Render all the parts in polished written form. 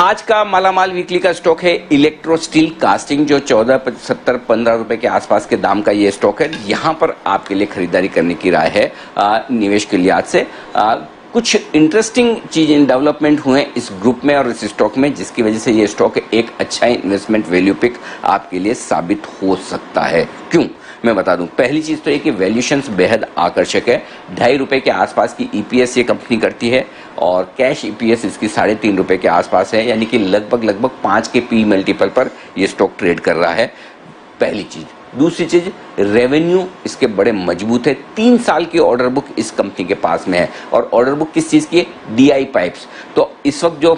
आज का मालामाल वीकली का स्टॉक है इलेक्ट्रो स्टील कास्टिंग, जो 14.70-15 रुपए के आसपास के दाम का ये स्टॉक है। यहाँ पर आपके लिए खरीदारी करने की राय है निवेश के लिहाज से। कुछ इंटरेस्टिंग चीजें डेवलपमेंट हुए इस ग्रुप में और इस स्टॉक में, जिसकी वजह से ये स्टॉक एक अच्छा इन्वेस्टमेंट वैल्यू पिक आपके लिए साबित हो सकता है। क्यों, मैं बता दूं। पहली चीज तो ये कि वैल्यूएशंस बेहद आकर्षक है। 2.5 रुपए के आसपास की ईपीएस ये कंपनी करती है और कैश ईपीएस इसकी 3.5 रुपए के आसपास है, यानी कि लगभग 5 के पी मल्टीपल पर ये स्टॉक ट्रेड कर रहा है। पहली चीज। दूसरी चीज, रेवेन्यू इसके बड़े मजबूत है। 3 साल की ऑर्डर बुक इस कंपनी के पास में है और ऑर्डर बुक किस चीज की है? DI pipes. तो इस वक्त जो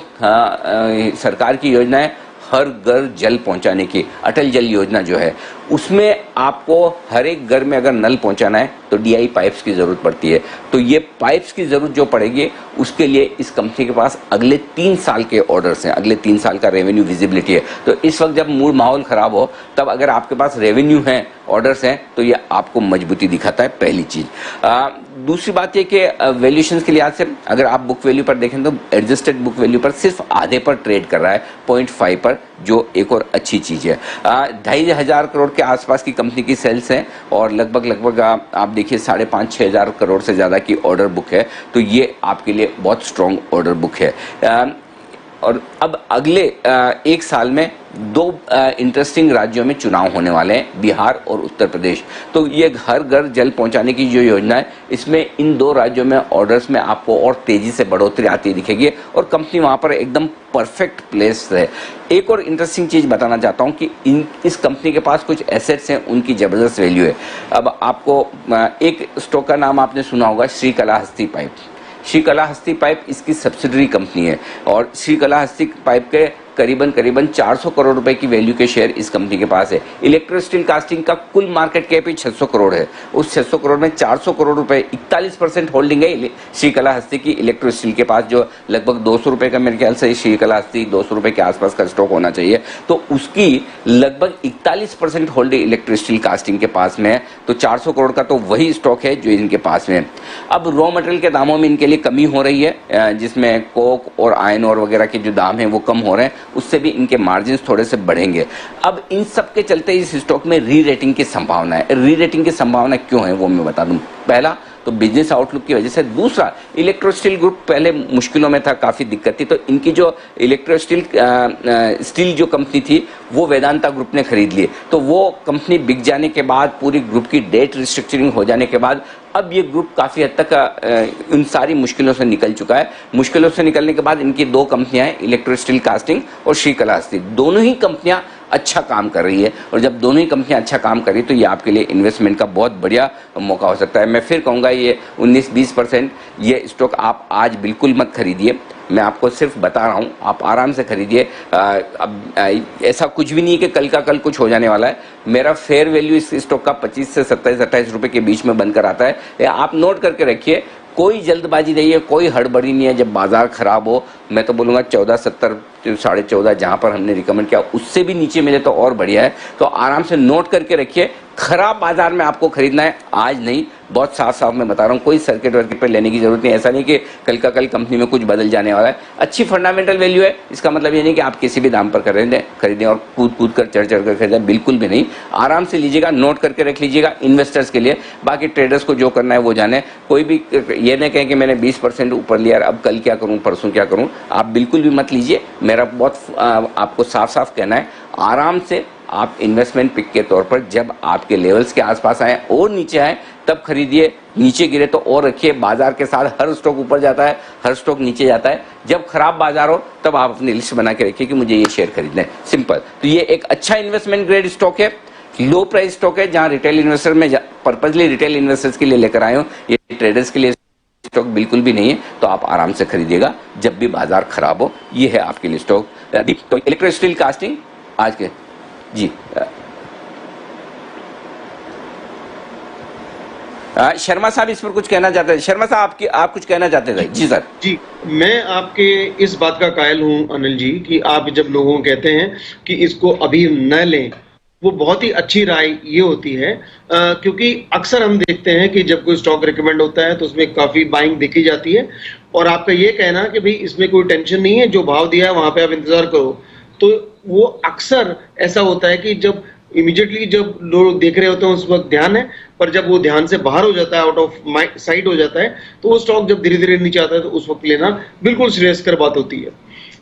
सरकार की योजना है हर घर जल पहुंचाने की, अटल जल योजना जो है, उसमें आपको हर एक घर में अगर नल पहुंचाना है तो डीआई पाइप्स की जरूरत पड़ती है। तो ये पाइप्स की जरूरत जो पड़ेगी उसके लिए इस कंपनी के पास अगले 3 साल के ऑर्डर्स हैं, अगले 3 साल का रेवेन्यू विजिबिलिटी है। तो इस वक्त जब मूड माहौल खराब हो तब अगर आपके पास रेवेन्यू है, ऑर्डर्स हैं, तो ये आपको मजबूती दिखाता है, पहली चीज। दूसरी बात ये कि वैल्यूएशंस के लिहाज से अगर आप बुक वैल्यू पर देखें तो एडजस्टेड बुक वैल्यू पर सिर्फ आधे पर ट्रेड कर रहा है, 0.5 पर, जो एक और अच्छी चीज है। 2,500 करोड़ के आसपास की कंपनी की सेल्स हैं और लगभग आप देखिए 5,500-6 हजार करोड़ से ज्यादा की ऑर्डर बुक है। तो ये आपके लिए बहुत स्ट्रॉन्ग ऑर्डर बुक है। और अब अगले 1 साल में 2 इंटरेस्टिंग राज्यों में चुनाव होने वाले हैं, बिहार और उत्तर प्रदेश। तो ये हर घर जल पहुंचाने की जो योजना है, इसमें इन 2 राज्यों में ऑर्डर्स में आपको और तेजी से बढ़ोतरी आती दिखेगी और कंपनी वहां पर एकदम परफेक्ट प्लेस है। एक और इंटरेस्टिंग चीज बताना चाहता हूं कि इस कंपनी के पास कुछ एसेट्स हैं, उनकी जबरदस्त वैल्यू है। अब आपको एक स्टॉक का नाम आपने सुना होगा, श्रीकलाहस्ती पाइप। श्रीकलाहस्ती पाइप इसकी सब्सिडरी कंपनी है और श्रीकलाहस्ती पाइप के करीबन 400 करोड़ रुपए की वैल्यू के शेयर इस कंपनी के पास है। इलेक्ट्रो स्टील कास्टिंग का कुल मार्केट कैप ही 600 करोड़ है। उस 600 करोड़ में 400 करोड़ रुपए, 41% होल्डिंग है श्रीकलाहस्ती की इलेक्ट्रो स्टील के पास, जो लगभग 200 रुपए का, मेरे ख्याल से श्रीकलाहस्ती 200 रुपए के आसपास का स्टॉक होना चाहिए। तो उसकी लगभग 41% होल्डिंग इलेक्ट्रो स्टील कास्टिंग के पास में है। तो 400 करोड़ का तो वही स्टॉक है जो इनके पास में है। अब रॉ मटेरियल के दामों में इनके लिए कमी हो रही है, जिसमें कोक और आयरन ओर वगैरह के जो दाम है वो कम हो रहे हैं, उससे भी इनके मार्जिन थोड़े से बढ़ेंगे। अब इन सब के चलते इस स्टॉक में री रेटिंग की संभावना है। री रेटिंग की संभावना क्यों है वो मैं बता दूं। पहला तो बिजनेस आउटलुक की वजह से। दूसरा, इलेक्ट्रो स्टील ग्रुप पहले मुश्किलों में था, काफी दिक्कत थी, तो इनकी जो इलेक्ट्रो स्टील जो कंपनी थी वो वेदांता ग्रुप ने खरीद ली। तो वो कंपनी बिक जाने के बाद, पूरी ग्रुप की डेट रिस्ट्रक्चरिंग हो जाने के बाद, अब ये ग्रुप काफी हद तक इन सारी मुश्किलों से निकल चुका है। मुश्किलों से निकलने के बाद इनकी 2 कंपनियां हैं, इलेक्ट्रो स्टील कास्टिंग और श्रीकलाहस्ती। दोनों ही कंपनियां अच्छा काम कर रही है और जब दोनों ही कंपनियां अच्छा काम कर रही है तो ये आपके लिए इन्वेस्टमेंट का बहुत बढ़िया मौका हो सकता है। मैं फिर कहूंगा ये 19-20% ये स्टॉक आप आज बिल्कुल मत खरीदिए। मैं आपको सिर्फ बता रहा हूं, आप आराम से खरीदिए। अब ऐसा कुछ भी नहीं है कि कल का कल कुछ हो जाने वाला है। मेरा फेयर वैल्यू इस स्टॉक का 25 से 27-28 रुपए के बीच में बनकर आता है। आप नोट करके रखिए, कोई जल्दबाजी नहीं है, कोई हड़बड़ी नहीं है। जब बाजार खराब हो, मैं तो बोलूंगा 14.70 14.5 जहां पर हमने रिकमेंड किया उससे भी नीचे मिले तो और बढ़िया है। तो आराम से नोट करके रखिए। खराब बाजार में आपको खरीदना है, आज नहीं। बहुत साफ साफ मैं बता रहा हूँ, कोई सर्किट वर्किट पर लेने की जरूरत नहीं। ऐसा नहीं कि कल का कल कंपनी में कुछ बदल जाने वाला है। अच्छी फंडामेंटल वैल्यू है, इसका मतलब ये नहीं कि आप किसी भी दाम पर खरीदें और कूद कर चढ़ कर खरीदें, बिल्कुल भी नहीं। आराम से लीजिएगा, नोट करके रख लीजिएगा इन्वेस्टर्स के लिए। बाकी ट्रेडर्स को जो करना है वो जाने। कोई भी ये नहीं कहें कि मैंने 20% ऊपर लिया, अब कल क्या करूं, परसों क्या करूं, आप बिल्कुल भी मत लीजिए। मेरा बहुत आपको साफ साफ कहना है, आराम से आप इन्वेस्टमेंट पिक के तौर पर जब आपके लेवल्स के आसपास आए और नीचे आए तब खरीदिए, नीचे गिरे तो और रखिए। बाजार के साथ हर स्टॉक ऊपर जाता है, हर स्टॉक नीचे जाता है। जब खराब बाजार हो तब आप अपनी लिस्ट बना के रखिए कि मुझे ये शेयर खरीदना है, सिंपल। तो ये एक अच्छा इन्वेस्टमेंट ग्रेड स्टॉक है, लो प्राइस स्टॉक है, जहां रिटेल इन्वेस्टर में पर्पजली रिटेल इन्वेस्टर्स के लिए लेकर आए हूं, ये ट्रेडर्स के लिए स्टॉक बिल्कुल भी नहीं है। तो आप आराम से खरीदिएगा जब भी बाजार खराब हो। ये है आपके लिए स्टॉक। तो इलेक्ट्रो स्टील कास्टिंग आज के जी। शर्मा साहब इस पर कुछ कहना चाहते हैं। शर्मा साहब आप कुछ कहना चाहते थे? जी सर। जी, मैं आपके इस बात का कायल हूं अनिल जी कि आप जब लोगों को कहते हैं कि इसको अभी न लें, वो बहुत ही अच्छी राय ये होती है, क्योंकि अक्सर हम देखते हैं कि जब कोई स्टॉक रिकमेंड होता है तो उसमें काफी बाइंग देखी जाती है और आपका ये कहना कि भाई इसमें कोई टेंशन नहीं है, जो भाव दिया है वहां पे आप इंतजार करो, तो वो अक्सर ऐसा होता है कि जब इमीडिएटली जब लोग देख रहे होते हैं उस वक्त ध्यान है, पर जब वो ध्यान से बाहर हो जाता है, आउट ऑफ साइट हो जाता है, तो वो स्टॉक जब धीरे धीरे नीचे आता है तो उस वक्त लेना बिल्कुल श्रेयस्कर बात होती है।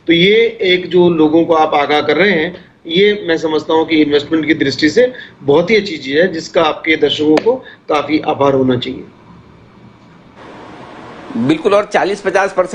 तो ये एक जो लोगों को आप आगाह कर रहे हैं, ये मैं समझता हूँ कि इन्वेस्टमेंट की दृष्टि से बहुत ही अच्छी चीज है, जिसका आपके दर्शकों को काफी आभार होना चाहिए। बिल्कुल, और 40-50%